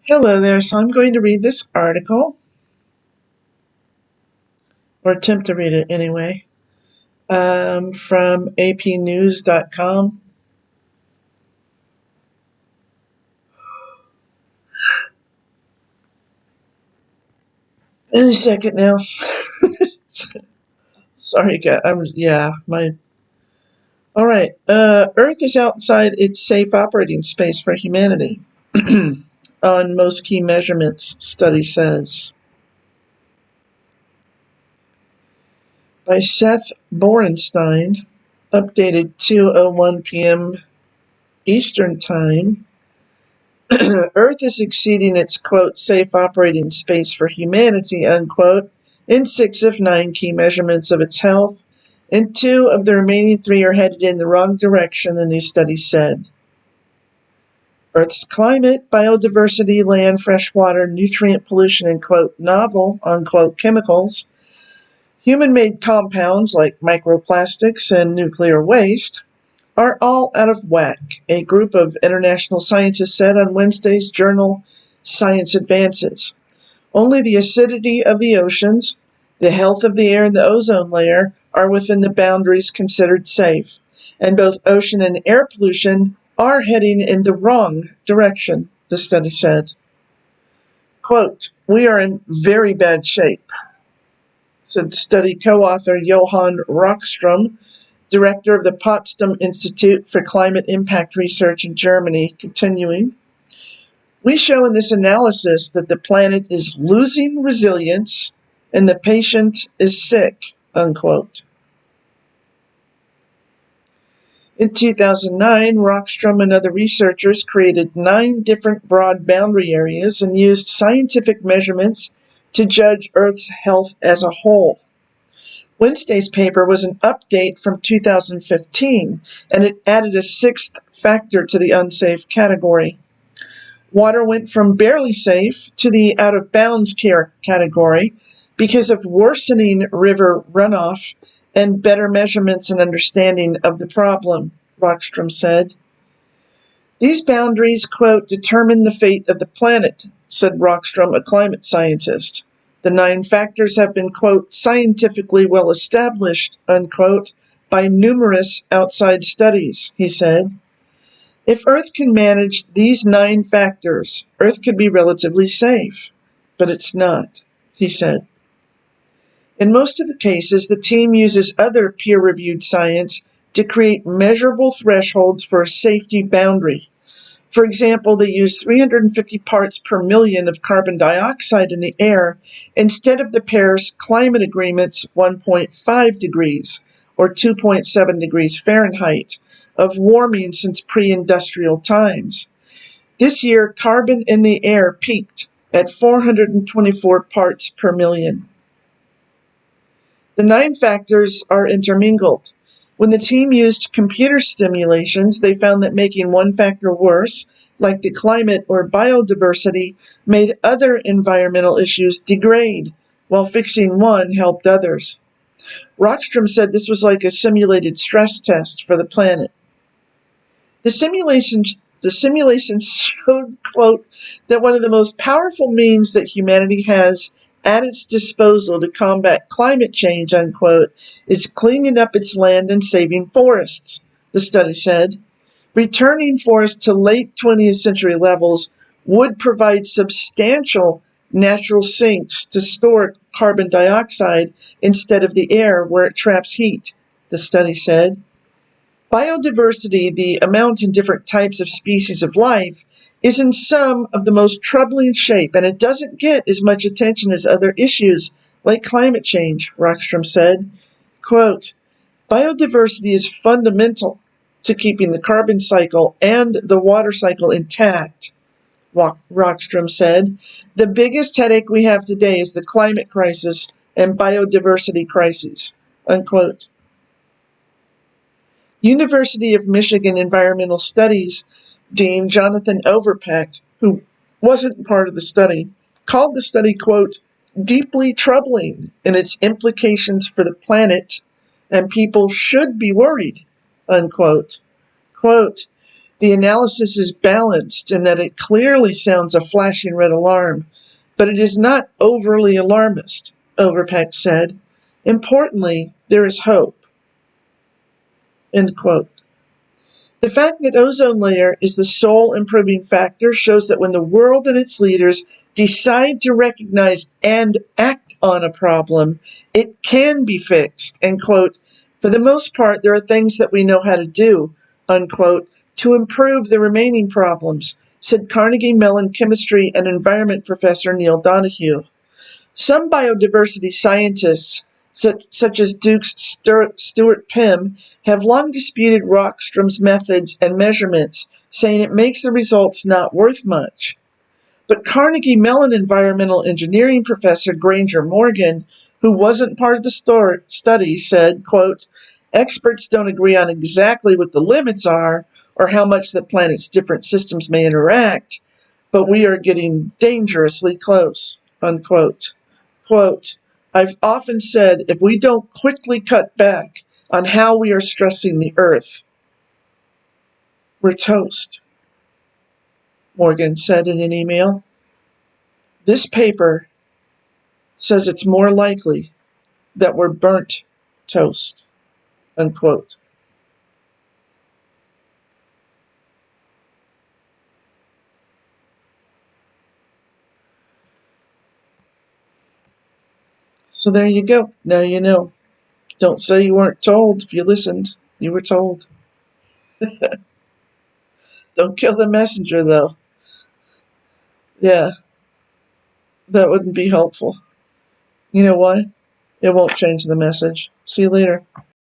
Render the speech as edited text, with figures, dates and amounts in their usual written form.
Hello there. So I'm going to read this article, or attempt to read it anyway, from apnews.com. Any second now. Sorry, guys. All right. Earth is outside its safe operating space for humanity on most key measurements, study says. By Seth Borenstein, updated 2:01 p.m. Eastern Time. Earth is exceeding its, quote, safe operating space for humanity, unquote, in 6 of 9 key measurements of its health, and 2 of the remaining 3 are headed in the wrong direction, the new study said. Earth's climate, biodiversity, land, freshwater, nutrient pollution, and, quote, novel, unquote, chemicals, human-made compounds like microplastics and nuclear waste, are all out of whack, a group of international scientists said on Wednesday's journal Science Advances. Only the acidity of the oceans, the health of the air and the ozone layer are within the boundaries considered safe, and both ocean and air pollution are heading in the wrong direction, the study said. Quote, "We are in very bad shape," said study co-author Johann Rockstrom, director of the Potsdam Institute for Climate Impact Research in Germany, continuing. "We show in this analysis that the planet is losing resilience and the patient is sick," unquote. In 2009, Rockstrom and other researchers created 9 different broad boundary areas and used scientific measurements to judge Earth's health as a whole. Wednesday's paper was an update from 2015, and it added a 6th factor to the unsafe category. Water went from barely safe to the out-of-bounds care category because of worsening river runoff and better measurements and understanding of the problem, Rockstrom said. "These boundaries, quote, determine the fate of the planet," said Rockstrom, a climate scientist. "The 9 factors have been, quote, scientifically well established, unquote, by numerous outside studies," he said. "If Earth can manage these 9 factors, Earth could be relatively safe. But it's not," he said. In most of the cases, the team uses other peer-reviewed science to create measurable thresholds for a safety boundary. For example, they use 350 parts per million of carbon dioxide in the air instead of the Paris Climate Agreement's 1.5 degrees, or 2.7 degrees Fahrenheit, of warming since pre-industrial times. This year, carbon in the air peaked at 424 parts per million. The 9 factors are intermingled. When the team used computer simulations, they found that making one factor worse, like the climate or biodiversity, made other environmental issues degrade, while fixing one helped others. Rockstrom said this was like a simulated stress test for the planet. The simulations showed, quote, that one of the most powerful means that humanity has at its disposal to combat climate change, unquote, is cleaning up its land and saving forests, the study said. Returning forests to late 20th century levels would provide substantial natural sinks to store carbon dioxide instead of the air where it traps heat, the study said. Biodiversity, the amount and different types of species of life, is in some of the most troubling shape, and it doesn't get as much attention as other issues like climate change, Rockstrom said. Quote, "Biodiversity is fundamental to keeping the carbon cycle and the water cycle intact," Rockstrom said. "The biggest headache we have today is the climate crisis and biodiversity crises," unquote. University of Michigan Environmental Studies Dean Jonathan Overpeck, who wasn't part of the study, called the study, quote, "deeply troubling in its implications for the planet, and people should be worried," unquote. Quote, The analysis is balanced in that it clearly sounds a flashing red alarm, but it is not overly alarmist, Overpeck said. Importantly, there is hope. End quote. The fact that ozone layer is the sole improving factor shows that when the world and its leaders decide to recognize and act on a problem, it can be fixed. End quote. For the most part, there are things that we know how to do, unquote, to improve the remaining problems, said Carnegie Mellon chemistry and environment professor Neil Donahue. Some biodiversity scientists, such as Duke's Stuart Pym, have long disputed Rockstrom's methods and measurements, saying it makes the results not worth much. But Carnegie Mellon environmental engineering professor Granger Morgan, who wasn't part of the study, said, quote, experts don't agree on exactly what the limits are or how much the planet's different systems may interact, but we are getting dangerously close, unquote. Quote, I've often said if we don't quickly cut back on how we are stressing the earth, we're toast, Morgan said in an email. This paper says it's more likely that we're burnt toast, unquote. So there you go. Now you know. Don't say you weren't told if you listened. You were told. Don't kill the messenger, though. Yeah, that wouldn't be helpful. You know why? It won't change the message. See you later.